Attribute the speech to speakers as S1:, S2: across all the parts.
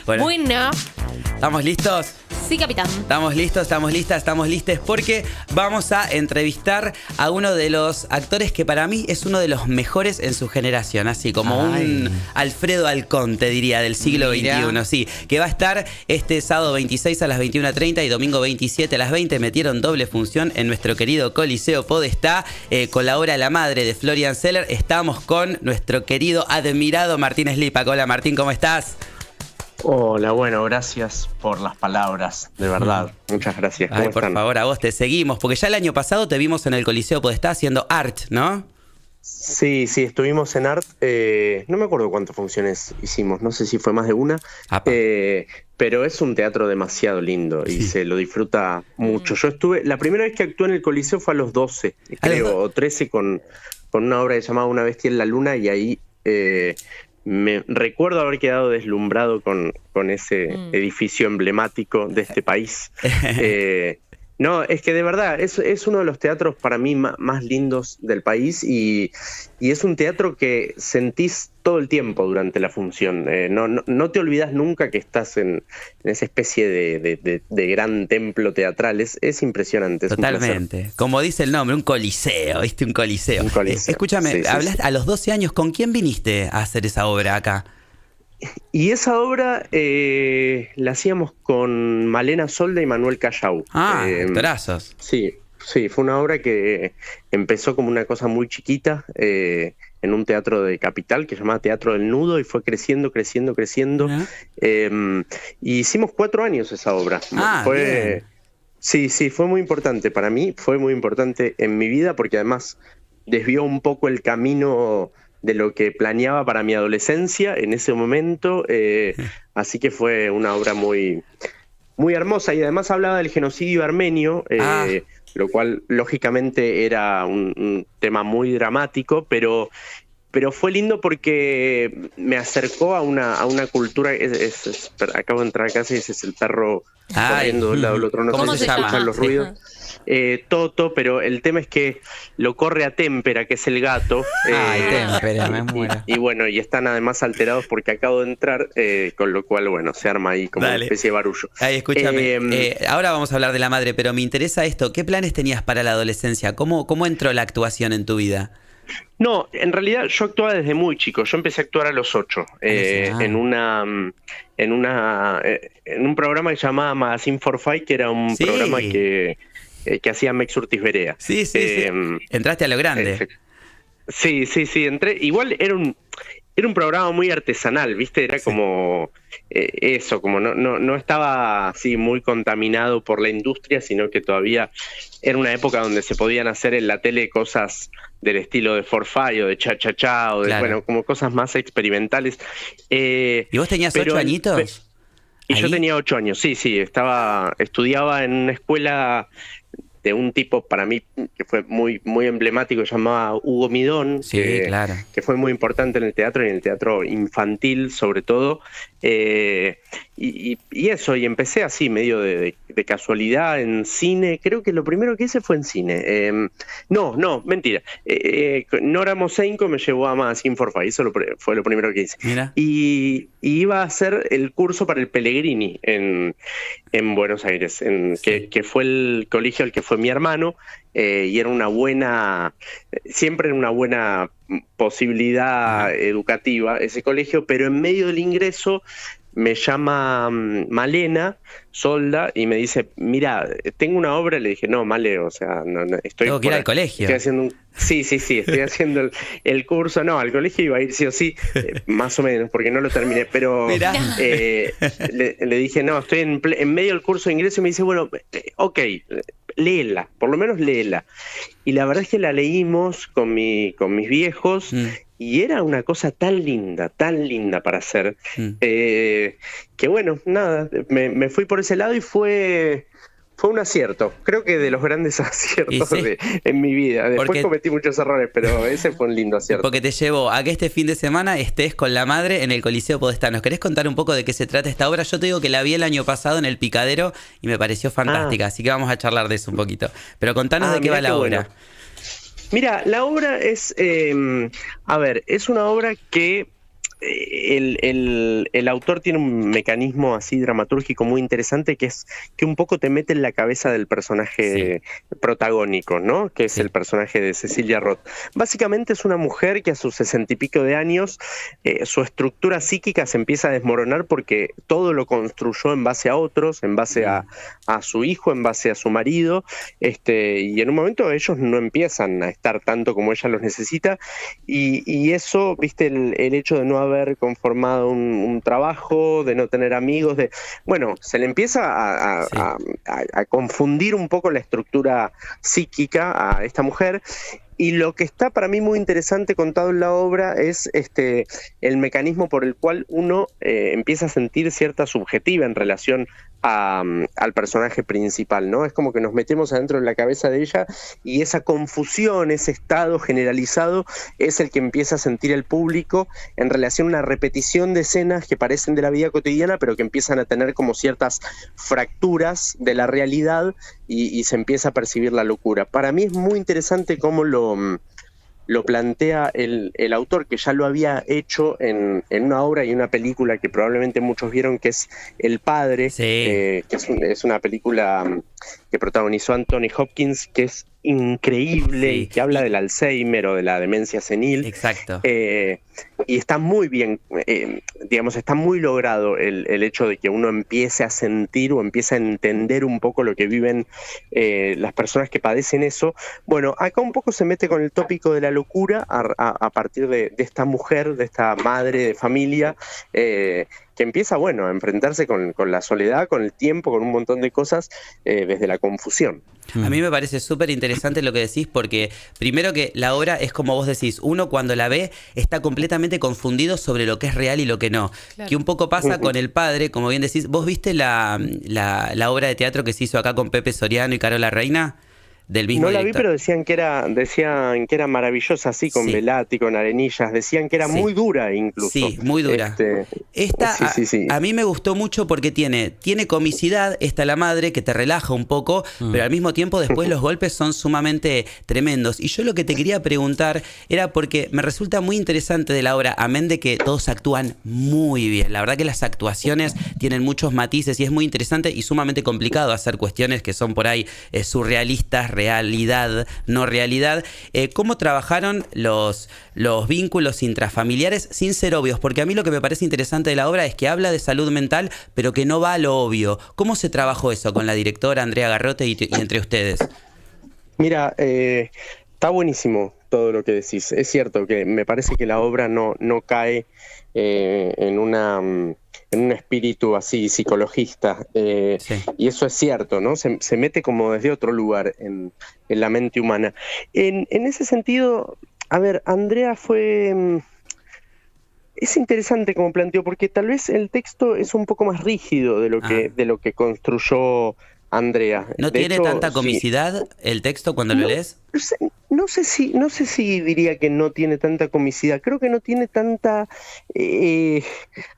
S1: Bueno, ¿estamos listos?
S2: Sí, capitán.
S1: Estamos listos, estamos listas, estamos listes porque vamos a entrevistar a uno de los actores que para mí es uno de los mejores en su generación, así como un Alfredo Alcón, te diría, del siglo XXI, sí, que va a estar este sábado 26 a las 21:30 y domingo 27 a las 20, metieron doble función en nuestro querido Coliseo Podestá, con la obra La Madre de Florian Zeller. Estamos con nuestro querido admirado Martín Slipak. Hola Martín, ¿cómo estás?
S3: Hola, bueno, gracias por las palabras, de verdad. Muchas gracias. ¿Cómo
S1: por
S3: están?
S1: favor, a vos te seguimos, porque ya el año pasado te vimos en el Coliseo Podestá haciendo Art, ¿no?
S3: Sí, estuvimos en Art. No me acuerdo cuántas funciones hicimos, no sé si fue más de una, pero es un teatro demasiado lindo y se lo disfruta mucho. Yo la primera vez que actué en el Coliseo fue a los 12, creo, o 13, con una obra llamada Una bestia en la luna, y ahí me recuerdo haber quedado deslumbrado con ese edificio emblemático de este país. No, es que de verdad es uno de los teatros para mí más lindos del país, y es un teatro que sentís todo el tiempo durante la función. No te olvidas nunca que estás en esa especie de gran templo teatral. Es impresionante.
S1: Totalmente. Como dice el nombre, un coliseo, ¿viste? Un coliseo. Un coliseo. Escúchame,
S3: sí,
S1: hablaste a los 12 años, ¿con quién viniste a hacer esa obra acá?
S3: Y esa obra la hacíamos con Malena Solda y Manuel Callao.
S1: Actorazos.
S3: Sí, fue una obra que empezó como una cosa muy chiquita en un teatro de Capital que se llamaba Teatro del Nudo, y fue creciendo. Y hicimos 4 años esa obra.
S1: Bien.
S3: Sí, fue muy importante para mí, fue muy importante en mi vida, porque además desvió un poco el camino de lo que planeaba para mi adolescencia en ese momento, así que fue una obra muy, muy hermosa, y además hablaba del genocidio armenio, lo cual lógicamente era un tema muy dramático, pero fue lindo porque me acercó a una cultura. Acabo de entrar a casa y ese es el perro corriendo de un lado al otro, no
S1: ¿Cómo
S3: sé si
S1: se llama?
S3: escuchan los ruidos. Toto, pero el tema es que lo corre a Témpera, que es el gato.
S1: Témpera, me muero.
S3: Y bueno, y están además alterados porque acabo de entrar, con lo cual, bueno, se arma ahí como una especie de barullo.
S1: Escúchame, ahora vamos a hablar de La Madre, pero me interesa esto. ¿Qué planes tenías para la adolescencia? ¿Cómo entró la actuación en tu vida?
S3: No, en realidad yo actuaba desde muy chico. Yo empecé a actuar a los 8 en un programa que se llamaba Magazine for Five, que era un programa que hacía Mex Urtiz Berea.
S1: Sí. Entraste a lo grande.
S3: Sí, entré. Igual era un programa muy artesanal, ¿viste? Era como eso, como no estaba así muy contaminado por la industria, sino que todavía era una época donde se podían hacer en la tele cosas del estilo de Forfait o de Cha Cha Cha, o de, bueno, como cosas más experimentales.
S1: ¿Y vos tenías 8 añitos?
S3: Yo tenía 8 años, sí, estudiaba en una escuela de un tipo para mí que fue muy, muy emblemático, llamaba Hugo Midón, que fue muy importante en el teatro y en el teatro infantil sobre todo, y eso, y empecé así medio de casualidad en cine. Creo que lo primero que hice fue en cine. No, mentira. Nora Mosenko me llevó a Magazine for Five, eso fue lo primero que hice.
S1: Mira.
S3: Y iba a hacer el curso para el Pellegrini en Buenos Aires, que fue el colegio al que fue mi hermano, y era siempre una buena posibilidad educativa ese colegio, pero en medio del ingreso me llama Malena Solda y me dice, mira, tengo una obra. Le dije, no, Male, o sea, no
S1: tengo que ir al colegio.
S3: Estoy haciendo sí, estoy haciendo el curso. No, al colegio iba a ir sí o sí, más o menos, porque no lo terminé, pero le dije, no, estoy en medio del curso de ingreso, y me dice, bueno, ok, léela, por lo menos léela. Y la verdad es que la leímos con mis viejos, y era una cosa tan linda para hacer, que bueno, nada, me fui por ese lado y fue un acierto. Creo que de los grandes aciertos en mi vida. Después cometí muchos errores, pero ese fue un lindo acierto.
S1: Porque te llevó a que este fin de semana estés con La Madre en el Coliseo Podestá. ¿Nos querés contar un poco de qué se trata esta obra? Yo te digo que la vi el año pasado en El Picadero y me pareció fantástica, así que vamos a charlar de eso un poquito. Pero contanos de qué va la obra.
S3: Bueno. Mira, la obra es, es una obra que el autor tiene un mecanismo así dramatúrgico muy interesante, que es que un poco te mete en la cabeza del personaje protagónico, ¿no? Que es el personaje de Cecilia Roth. Básicamente es una mujer que a sus 60 y pico de años su estructura psíquica se empieza a desmoronar porque todo lo construyó en base a otros, en base a su hijo, en base a su marido, y en un momento ellos no empiezan a estar tanto como ella los necesita, y eso, viste, el hecho de no haber conformado un trabajo, de no tener amigos, se le empieza a confundir un poco la estructura psíquica a esta mujer. Y lo que está para mí muy interesante contado en la obra es el mecanismo por el cual uno empieza a sentir cierta subjetiva en relación al personaje principal, ¿no? Es como que nos metemos adentro de la cabeza de ella y esa confusión, ese estado generalizado es el que empieza a sentir el público en relación a una repetición de escenas que parecen de la vida cotidiana, pero que empiezan a tener como ciertas fracturas de la realidad y se empieza a percibir la locura. Para mí es muy interesante cómo lo plantea el autor, que ya lo había hecho en una obra y una película que probablemente muchos vieron, que es El Padre, que es una película que protagonizó Anthony Hopkins, que es increíble, que habla del Alzheimer o de la demencia senil.
S1: Exacto.
S3: Y está muy bien, está muy logrado el hecho de que uno empiece a sentir o empiece a entender un poco lo que viven las personas que padecen eso. Bueno, acá un poco se mete con el tópico de la locura a partir de esta mujer, de esta madre de familia, que empieza, a enfrentarse con la soledad, con el tiempo, con un montón de cosas, desde la confusión.
S1: A mí me parece súper interesante lo que decís, porque primero que la obra es como vos decís, uno cuando la ve está completamente confundido sobre lo que es real y lo que no. Claro. Que un poco pasa con El Padre, como bien decís. ¿Vos viste la obra de teatro que se hizo acá con Pepe Soriano y Carola Reina? Del mismo
S3: no la
S1: director.
S3: Vi, pero decían que era maravillosa, así, con Velati, con Arenillas. Decían que era muy dura incluso.
S1: Sí, muy dura. Esta a mí me gustó mucho porque tiene comicidad, está la madre que te relaja un poco, pero al mismo tiempo después los golpes son sumamente tremendos. Y yo lo que te quería preguntar era porque me resulta muy interesante de la obra, amén de que todos actúan muy bien. La verdad que las actuaciones tienen muchos matices y es muy interesante y sumamente complicado hacer cuestiones que son por ahí surrealistas, realidad, no realidad. ¿Cómo trabajaron los vínculos intrafamiliares sin ser obvios? Porque a mí lo que me parece interesante de la obra es que habla de salud mental, pero que no va a lo obvio. ¿Cómo se trabajó eso con la directora Andrea Garrote y entre ustedes?
S3: Mira, está buenísimo todo lo que decís. Es cierto que me parece que la obra no cae en un espíritu así psicologista, y eso es cierto, ¿no? Se mete como desde otro lugar en la mente humana. En ese sentido, a ver, Andrea es interesante como planteó, porque tal vez el texto es un poco más rígido de lo que construyó Andrea.
S1: ¿No tiene tanta comicidad el texto cuando lo lees?
S3: No sé si diría que no tiene tanta comicidad. Creo que no tiene tanta,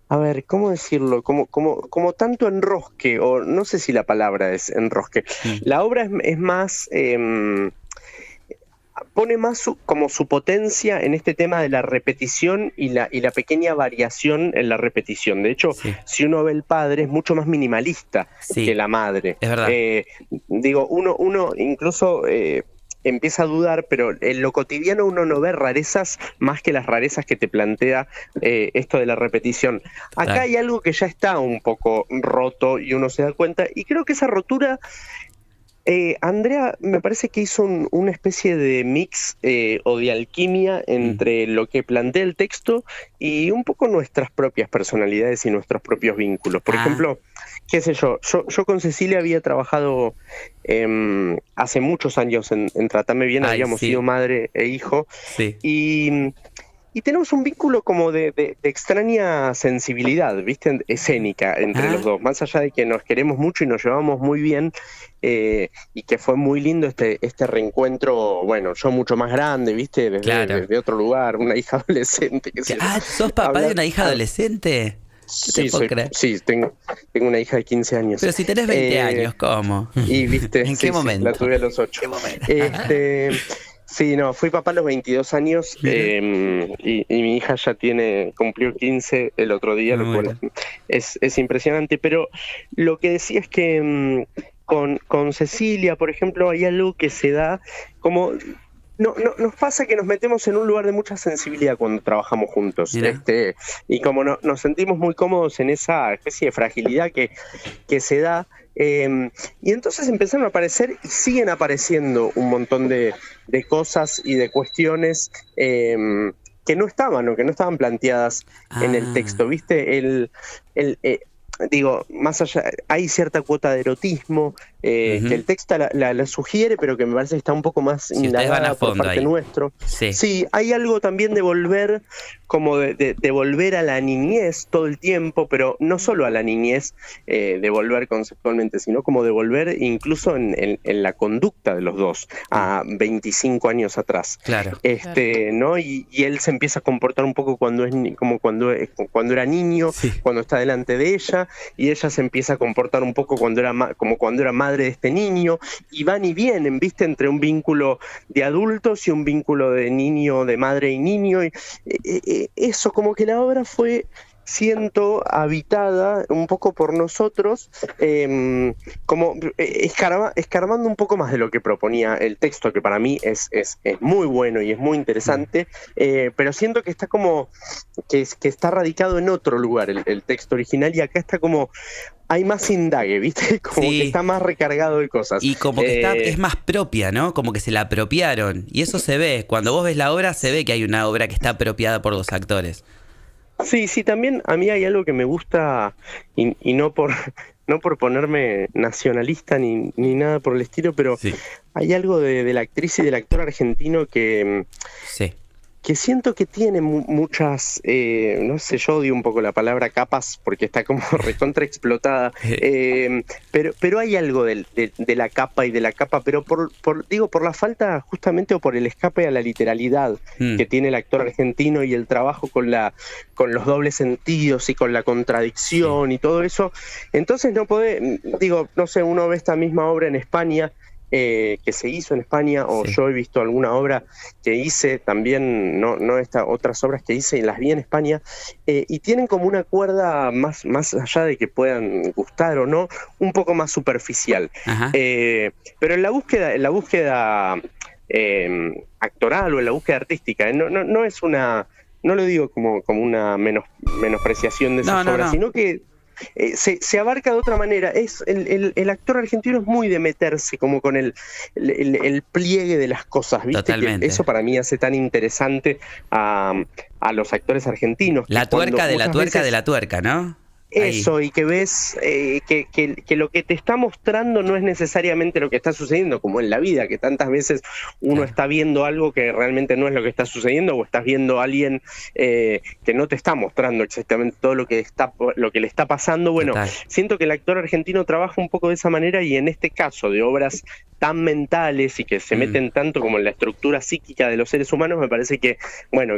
S3: a ver, ¿cómo decirlo? Como tanto enrosque, o no sé si la palabra es enrosque. La obra es más, pone más como su potencia en este tema de la repetición y la pequeña variación en la repetición. De hecho, si uno ve El Padre, es mucho más minimalista que la madre.
S1: Es verdad.
S3: Uno incluso empieza a dudar, pero en lo cotidiano uno no ve rarezas más que las rarezas que te plantea esto de la repetición. Acá hay algo que ya está un poco roto y uno se da cuenta, y creo que esa rotura... Andrea me parece que hizo una especie de mix o de alquimia entre lo que plantea el texto y un poco nuestras propias personalidades y nuestros propios vínculos. Por ejemplo, qué sé yo con Cecilia había trabajado hace muchos años en Tratame Bien, habíamos sido madre e hijo, y tenemos un vínculo como de extraña sensibilidad, ¿viste? Escénica entre los dos, más allá de que nos queremos mucho y nos llevamos muy bien, y que fue muy lindo este reencuentro, yo mucho más grande, ¿viste? Desde otro lugar, una hija adolescente.
S1: ¿Sos papá de una hija adolescente?
S3: Sí, tengo una hija de 15 años.
S1: Pero si tenés 20 años, ¿cómo?
S3: Y, ¿viste?
S1: ¿En qué momento?
S3: La tuve a los 8.
S1: ¿Qué momento?
S3: Sí, no, fui papá a los 22 años y mi hija ya cumplió 15 el otro día, lo cual es impresionante. Pero lo que decía es que con Cecilia, por ejemplo, hay algo que se da como... No, nos pasa que nos metemos en un lugar de mucha sensibilidad cuando trabajamos juntos. Y como nos sentimos muy cómodos en esa especie de fragilidad que se da. Y entonces empezaron a aparecer y siguen apareciendo un montón de cosas y de cuestiones que no estaban o que no estaban planteadas en el texto, ¿viste? Digo, más allá, hay cierta cuota de erotismo que el texto la sugiere, pero que me parece que está un poco más indagada por parte nuestro. Sí, hay algo también de volver, como de volver a la niñez todo el tiempo, pero no solo a la niñez, de volver conceptualmente, sino como de volver incluso en la conducta de los dos, a 25 años atrás.
S1: Claro.
S3: ¿No? Y él se empieza a comportar un poco cuando era niño, cuando está delante de ella, y ella se empieza a comportar un poco cuando era madre de este niño, y van y vienen, ¿viste? Entre un vínculo de adultos y un vínculo de niño, de madre y niño, y eso, como que la obra fue, siento, habitada un poco por nosotros, como escarbando un poco más de lo que proponía el texto, que para mí es muy bueno y es muy interesante, pero siento que está como que está radicado en otro lugar el texto original, y acá está como hay más indague, ¿viste? Como que está más recargado de cosas.
S1: Y como que es más propia, ¿no? Como que se la apropiaron. Y eso se ve. Cuando vos ves la obra, se ve que hay una obra que está apropiada por los actores.
S3: Sí, también a mí hay algo que me gusta, y no por ponerme nacionalista ni nada por el estilo, pero hay algo de la actriz y del actor argentino que siento que tiene muchas, no sé, yo odio un poco la palabra capas porque está como recontra explotada, pero hay algo de la capa y de la capa, pero por la falta justamente, o por el escape a la literalidad que tiene el actor argentino, y el trabajo con los dobles sentidos y con la contradicción y todo eso. Entonces no sé, uno ve esta misma obra en España, que se hizo en España, o yo he visto alguna obra que hice también, no otras obras que hice y las vi en España, y tienen como una cuerda más allá de que puedan gustar o no, un poco más superficial. Pero en la búsqueda actoral o en la búsqueda artística, no es no lo digo como una menospreciación de esas obras, sino que se abarca de otra manera. El actor argentino es muy de meterse como con el pliegue de las cosas, ¿viste? Totalmente. Eso para mí hace tan interesante a los actores argentinos.
S1: La tuerca de la tuerca de la tuerca, ¿no?
S3: Eso, y que ves que lo que te está mostrando no es necesariamente lo que está sucediendo, como en la vida, que tantas veces uno está viendo algo que realmente no es lo que está sucediendo, o estás viendo a alguien que no te está mostrando exactamente todo lo que le está pasando. Bueno, siento que el actor argentino trabaja un poco de esa manera, y en este caso de obras tan mentales y que se meten tanto como en la estructura psíquica de los seres humanos, me parece que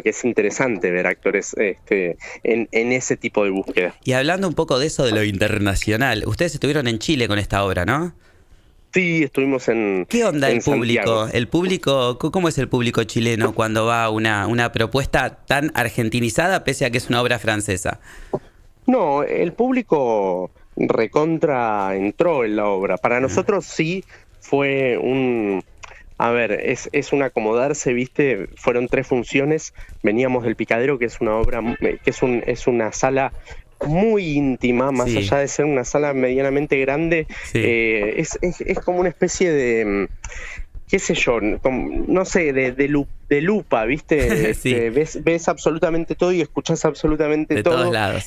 S3: es interesante ver actores en ese tipo de búsqueda.
S1: Y hablando un poco de eso, de lo internacional, ustedes estuvieron en Chile con esta obra, ¿no?
S3: Sí, estuvimos en
S1: ¿Qué onda el público?
S3: Santiago.
S1: El público, ¿cómo es el público chileno cuando va a una propuesta tan argentinizada, pese a que es una obra francesa?
S3: No, el público recontra entró en la obra. Para nosotros sí fue es un acomodarse, ¿viste? Fueron 3 funciones, veníamos del Picadero, que es una obra, que es una sala muy íntima, más allá de ser una sala medianamente grande, es como una especie de, qué sé yo, no sé, de lupa, ¿viste? Ves absolutamente todo y escuchás absolutamente todo. De
S1: todos lados,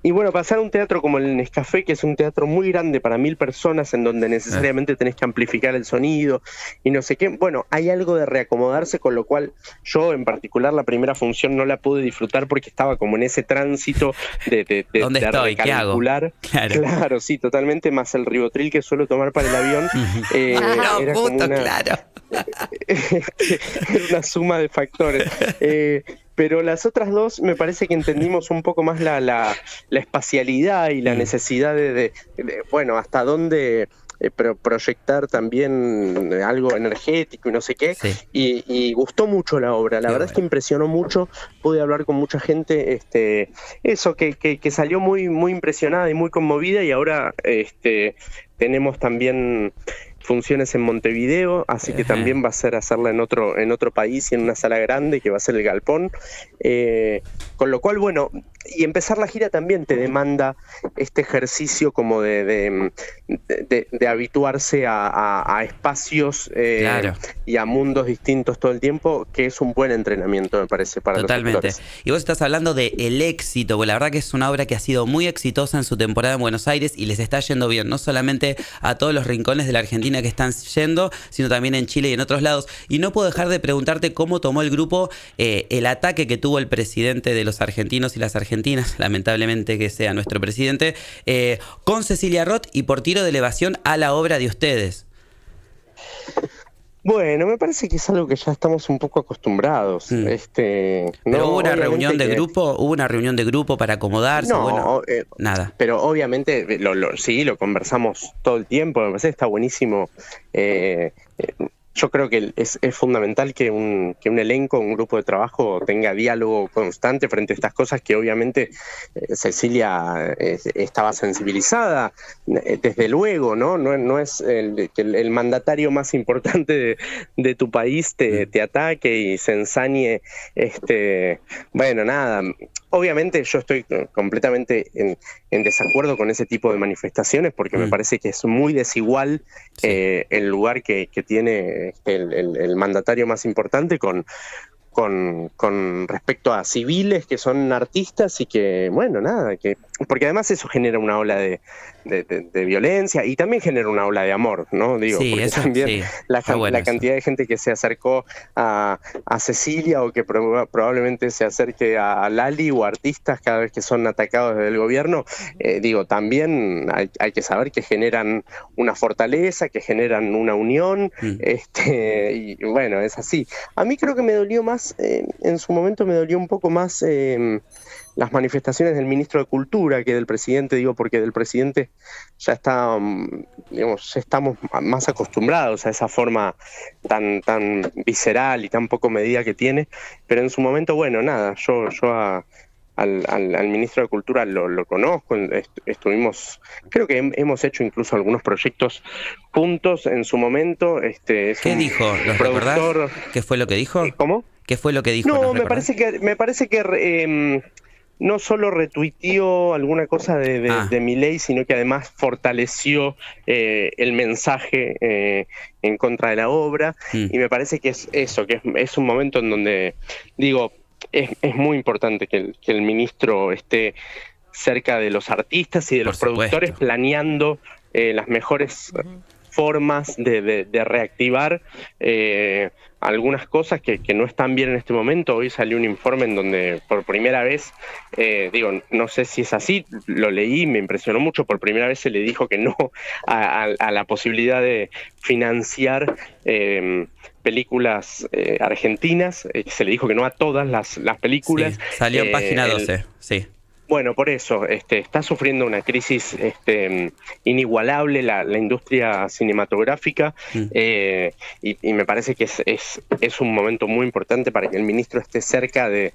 S3: Y bueno, pasar a un teatro como el Nescafé, que es un teatro muy grande para 1000 personas, en donde necesariamente tenés que amplificar el sonido y no sé qué. Bueno, hay algo de reacomodarse, con lo cual yo en particular la primera función no la pude disfrutar porque estaba como en ese tránsito de
S1: ¿dónde estoy? ¿Qué hago?
S3: Claro, sí, totalmente, más el ribotril que suelo tomar para el avión. Era como era una suma de factores. Pero las otras dos me parece que entendimos un poco más la espacialidad y la necesidad de hasta dónde proyectar también algo energético y no sé qué,
S1: Sí.
S3: y gustó mucho la obra, la verdad es que impresionó mucho, pude hablar con mucha gente, eso, que salió muy, muy impresionada y muy conmovida, y ahora tenemos también funciones en Montevideo, así que también va a ser hacerla en otro país y en una sala grande, que va a ser el Galpón, con lo cual, bueno, y empezar la gira también te demanda este ejercicio como de habituarse a espacios
S1: Claro.
S3: y a mundos distintos todo el tiempo, que es un buen entrenamiento, me parece, para
S1: Totalmente.
S3: los actores.
S1: Y vos estás hablando de el éxito, porque la verdad que es una obra que ha sido muy exitosa en su temporada en Buenos Aires y les está yendo bien, no solamente a todos los rincones de la Argentina que están yendo, sino también en Chile y en otros lados. Y no puedo dejar de preguntarte cómo tomó el grupo el ataque que tuvo el presidente de los argentinos y las argentinas, lamentablemente que sea nuestro presidente, con Cecilia Roth y por tiro de elevación a la obra de ustedes.
S3: Bueno, me parece que es algo que ya estamos un poco acostumbrados.
S1: Pero
S3: No,
S1: hubo una
S3: obviamente
S1: reunión de grupo, para acomodarse,
S3: No,
S1: bueno, nada.
S3: pero obviamente sí, lo conversamos todo el tiempo, me parece que está buenísimo. Yo creo que es fundamental que un elenco, un grupo de trabajo tenga diálogo constante frente a estas cosas que obviamente Cecilia estaba sensibilizada, desde luego, ¿no? No es que el mandatario más importante de tu país te ataque y se ensañe. Bueno, nada. Obviamente yo estoy completamente en desacuerdo con ese tipo de manifestaciones, porque me parece que es muy desigual el lugar que tiene el mandatario más importante con respecto a civiles que son artistas y que, bueno, nada, porque además eso genera una ola de violencia y también genera una ola de amor, ¿no? Digo,
S1: Sí,
S3: porque
S1: eso,
S3: también
S1: sí,
S3: la
S1: bueno
S3: cantidad de gente que se acercó a Cecilia o que probablemente se acerque a Lali o a artistas cada vez que son atacados desde el gobierno, digo, también hay que saber que generan una fortaleza, que generan una unión, y bueno, es así. A mí creo que me dolió más, en su momento me dolió un poco más las manifestaciones del ministro de Cultura que del presidente, digo, porque del presidente ya está, digamos, ya estamos más acostumbrados a esa forma tan visceral y tan poco medida que tiene, pero en su momento, bueno, nada, yo al ministro de Cultura lo conozco, estuvimos, creo que hemos hecho incluso algunos proyectos juntos en su momento.
S1: ¿Qué dijo? ¿Los recordás? ¿Qué fue lo que dijo?
S3: ¿Cómo?
S1: ¿Qué fue lo que dijo?
S3: No, me parece que no solo retuiteó alguna cosa de Milei, sino que además fortaleció el mensaje en contra de la obra, y me parece que es eso, que es un momento en donde, digo, es muy importante que el ministro esté cerca de los artistas y de los productores, planeando las mejores formas de reactivar algunas cosas que no están bien en este momento. Hoy salió un informe en donde por primera vez, digo, no sé si es así, lo leí, me impresionó mucho, por primera vez se le dijo que no a la posibilidad de financiar películas argentinas, se le dijo que no a todas las películas.
S1: Sí, salió en página 12, sí.
S3: Bueno, por eso, está sufriendo una crisis inigualable la industria cinematográfica, y me parece que es un momento muy importante para que el ministro esté cerca de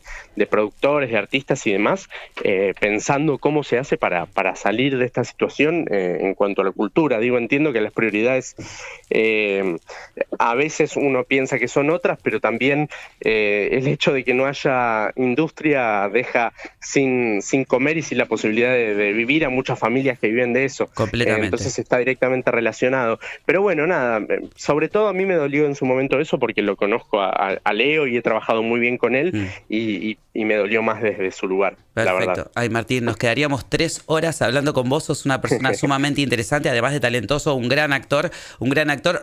S3: productores, de artistas y demás, pensando cómo se hace para salir de esta situación en cuanto a la cultura. Digo, entiendo que las prioridades a veces uno piensa que son otras, pero también el hecho de que no haya industria deja sin comer y sin la posibilidad de vivir a muchas familias que viven de eso.
S1: Completamente.
S3: Entonces está directamente relacionado. Pero bueno, nada, sobre todo a mí me dolió en su momento eso porque lo conozco a Leo y he trabajado muy bien con él, y me dolió más desde su lugar.
S1: Perfecto.
S3: La verdad.
S1: Ay, Martín, nos quedaríamos 3 horas hablando con vos. Sos una persona sumamente interesante, además de talentoso, un gran actor.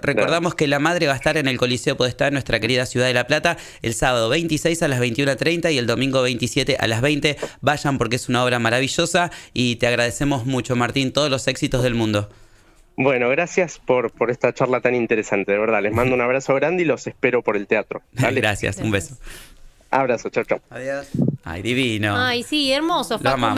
S1: Recordamos que La Madre va a estar en el Coliseo Podestá, en nuestra querida ciudad de La Plata, el sábado 26 a las 21:30 y el domingo 27 a las 20. Vayan porque es una obra maravillosa y te agradecemos mucho, Martín, todos los éxitos del mundo.
S3: Bueno, gracias por esta charla tan interesante, de verdad. Les mando un abrazo grande y los espero por el teatro. ¿Vale?
S1: Gracias, un beso.
S3: Abrazo, chau, chau.
S1: Adiós. Ay, divino.
S2: Ay, sí, hermoso,
S1: Lo
S2: Facu.
S1: amamos.